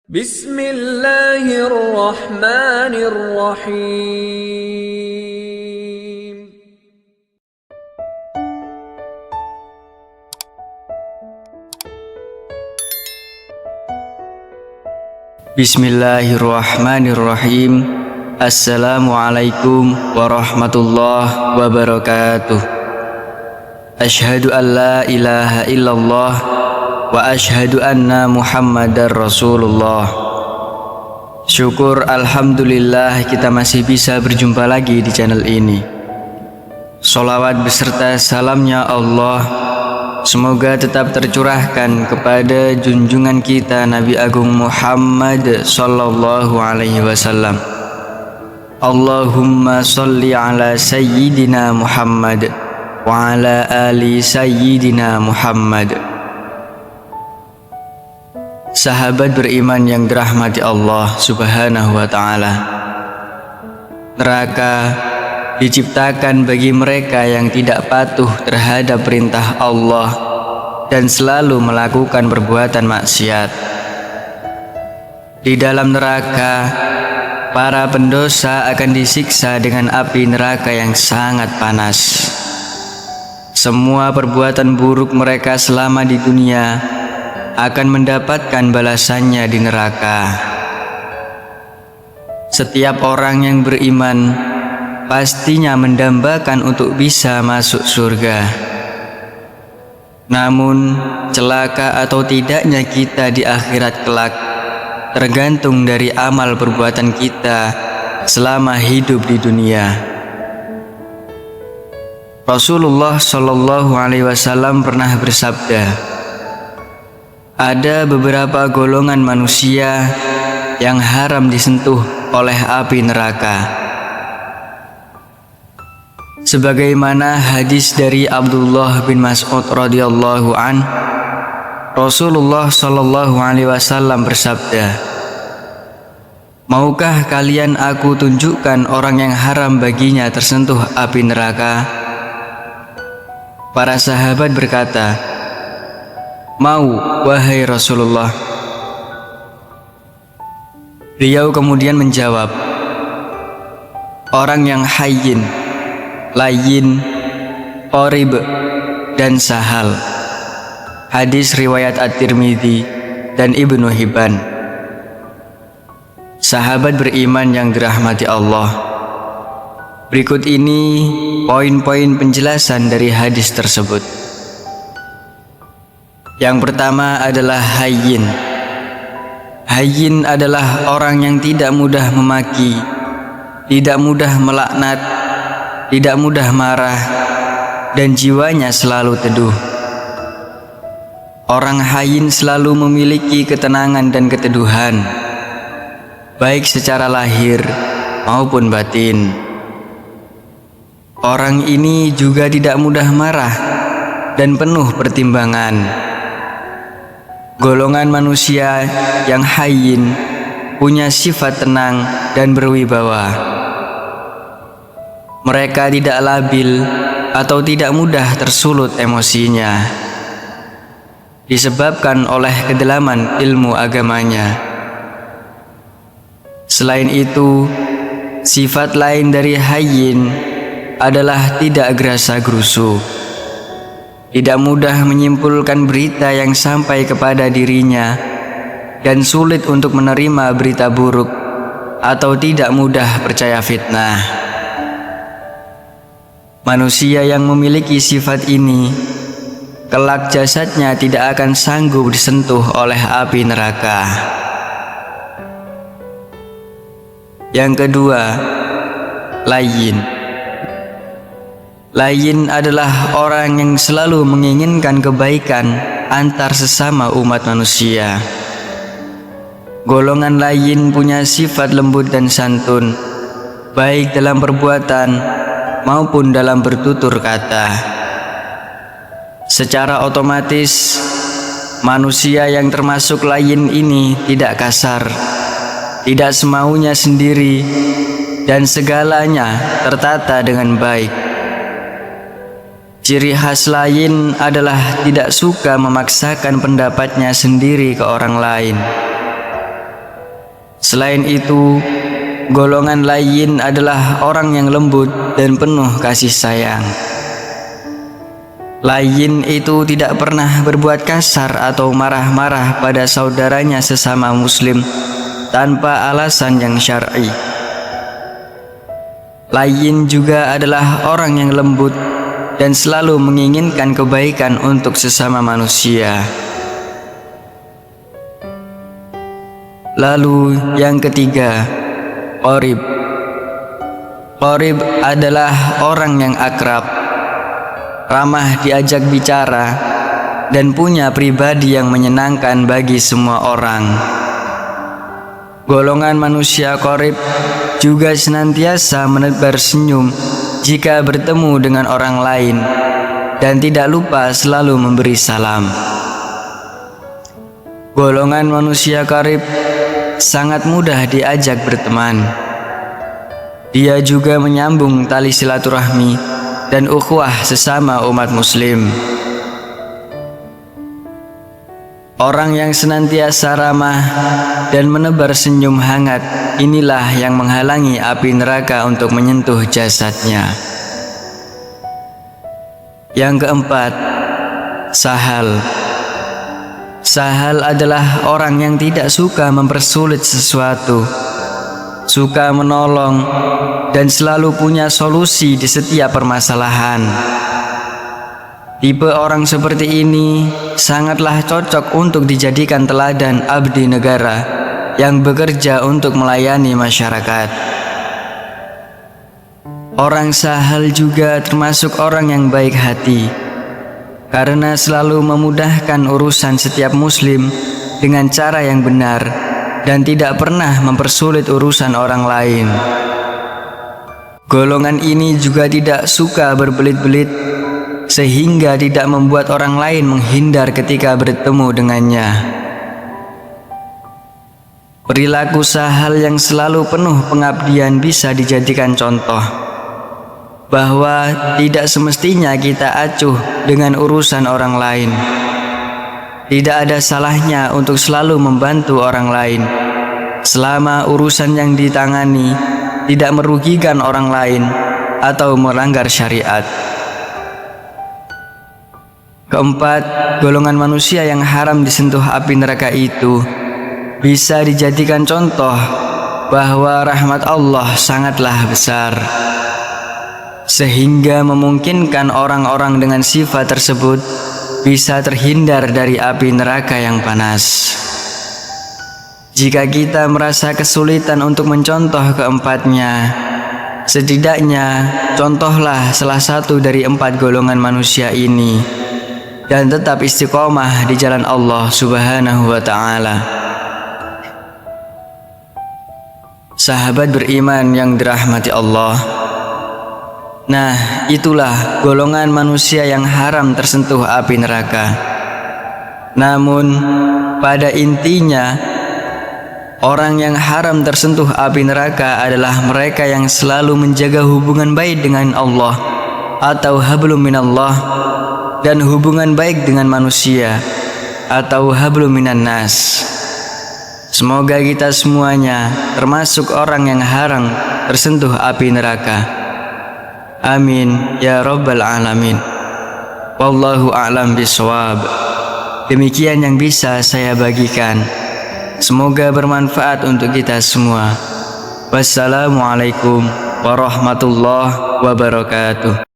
Bismillahirrahmanirrahim. Bismillahirrahmanirrahim. Assalamualaikum warahmatullahi wabarakatuh. Asyhadu an la ilaha illallah wa asyhadu anna Muhammadar Rasulullah. Syukur alhamdulillah kita masih bisa berjumpa lagi di channel ini. Sholawat beserta salamnya Allah semoga tetap tercurahkan kepada junjungan kita Nabi Agung Muhammad sallallahu alaihi wasallam. Allahumma sholli ala sayyidina Muhammad wa ala ali sayyidina Muhammad. Sahabat beriman yang dirahmati Allah subhanahu wa ta'ala, neraka diciptakan bagi mereka yang tidak patuh terhadap perintah Allah dan selalu melakukan perbuatan maksiat. Di dalam neraka, para pendosa akan disiksa dengan api neraka yang sangat panas. Semua perbuatan buruk mereka selama di dunia akan mendapatkan balasannya di neraka. Setiap orang yang beriman pastinya mendambakan untuk bisa masuk surga. Namun, celaka atau tidaknya kita di akhirat kelak tergantung dari amal perbuatan kita selama hidup di dunia. Rasulullah Shallallahu Alaihi Wasallam pernah bersabda, ada beberapa golongan manusia yang haram disentuh oleh api neraka. Sebagaimana hadis dari Abdullah bin Mas'ud radhiyallahu an, Rasulullah Shallallahu Alaihi Wasallam bersabda, maukah kalian aku tunjukkan orang yang haram baginya tersentuh api neraka? Para sahabat berkata, mau, wahai Rasulullah. Beliau kemudian menjawab, orang yang hayyin, layyin, qorib, dan sahal. Hadis riwayat At-Tirmidzi dan Ibnu Hibban. Sahabat beriman yang dirahmati Allah, berikut ini poin-poin penjelasan dari hadis tersebut. Yang pertama adalah hayyin. Hayyin adalah orang yang tidak mudah memaki, tidak mudah melaknat, tidak mudah marah, dan jiwanya selalu teduh. Orang hayyin selalu memiliki ketenangan dan keteduhan, baik secara lahir maupun batin. Orang ini juga tidak mudah marah dan penuh pertimbangan. Golongan manusia yang hayyin punya sifat tenang dan berwibawa. Mereka tidak labil atau tidak mudah tersulut emosinya, disebabkan oleh kedalaman ilmu agamanya. Selain itu, sifat lain dari hayyin adalah tidak gerasa gerusu, tidak mudah menyimpulkan berita yang sampai kepada dirinya, dan sulit untuk menerima berita buruk atau tidak mudah percaya fitnah. Manusia yang memiliki sifat ini, kelak jasadnya tidak akan sanggup disentuh oleh api neraka. Yang kedua, layyin. Layyin adalah orang yang selalu menginginkan kebaikan antar sesama umat manusia. Golongan layyin punya sifat lembut dan santun, baik dalam perbuatan maupun dalam bertutur kata. Secara otomatis, manusia yang termasuk layyin ini tidak kasar, tidak semaunya sendiri, dan segalanya tertata dengan baik. Ciri khas layyin adalah tidak suka memaksakan pendapatnya sendiri ke orang lain. Selain itu, golongan layyin adalah orang yang lembut dan penuh kasih sayang. Layyin itu tidak pernah berbuat kasar atau marah-marah pada saudaranya sesama muslim tanpa alasan yang syar'i. Layyin juga adalah orang yang lembut dan selalu menginginkan kebaikan untuk sesama manusia. Lalu yang ketiga, Qorib. Qorib adalah orang yang akrab, ramah diajak bicara, dan punya pribadi yang menyenangkan bagi semua orang. Golongan manusia Qorib juga senantiasa menebar senyum jika bertemu dengan orang lain dan tidak lupa selalu memberi salam. Golongan manusia Qorib sangat mudah diajak berteman. Dia juga menyambung tali silaturahmi dan ukhuwah sesama umat muslim. Orang yang senantiasa ramah dan menebar senyum hangat, inilah yang menghalangi api neraka untuk menyentuh jasadnya. Yang keempat, Sahal. Sahal adalah orang yang tidak suka mempersulit sesuatu, suka menolong, dan selalu punya solusi di setiap permasalahan. Tipe orang seperti ini sangatlah cocok untuk dijadikan teladan abdi negara yang bekerja untuk melayani masyarakat. Orang Sahal juga termasuk orang yang baik hati, karena selalu memudahkan urusan setiap muslim dengan cara yang benar dan tidak pernah mempersulit urusan orang lain. Golongan ini juga tidak suka berbelit-belit, sehingga tidak membuat orang lain menghindar ketika bertemu dengannya. Perilaku Sahal yang selalu penuh pengabdian bisa dijadikan contoh bahwa tidak semestinya kita acuh dengan urusan orang lain. Tidak ada salahnya untuk selalu membantu orang lain, selama urusan yang ditangani tidak merugikan orang lain atau melanggar syariat. Keempat, golongan manusia yang haram disentuh api neraka itu bisa dijadikan contoh bahwa rahmat Allah sangatlah besar, sehingga memungkinkan orang-orang dengan sifat tersebut bisa terhindar dari api neraka yang panas. Jika kita merasa kesulitan untuk mencontoh keempatnya, setidaknya contohlah salah satu dari 4 golongan manusia ini dan tetap istiqomah di jalan Allah Subhanahu wa Ta'ala. Sahabat beriman yang dirahmati Allah, nah, itulah golongan manusia yang haram tersentuh api neraka. Namun, pada intinya, orang yang haram tersentuh api neraka adalah mereka yang selalu menjaga hubungan baik dengan Allah atau hablum minallah, dan hubungan baik dengan manusia atau hablum minan nas. Semoga kita semuanya termasuk orang yang haram tersentuh api neraka. Amin ya rabbal alamin. Wallahu a'lam bishawab. Demikian yang bisa saya bagikan. Semoga bermanfaat untuk kita semua. Wassalamualaikum warahmatullahi wabarakatuh.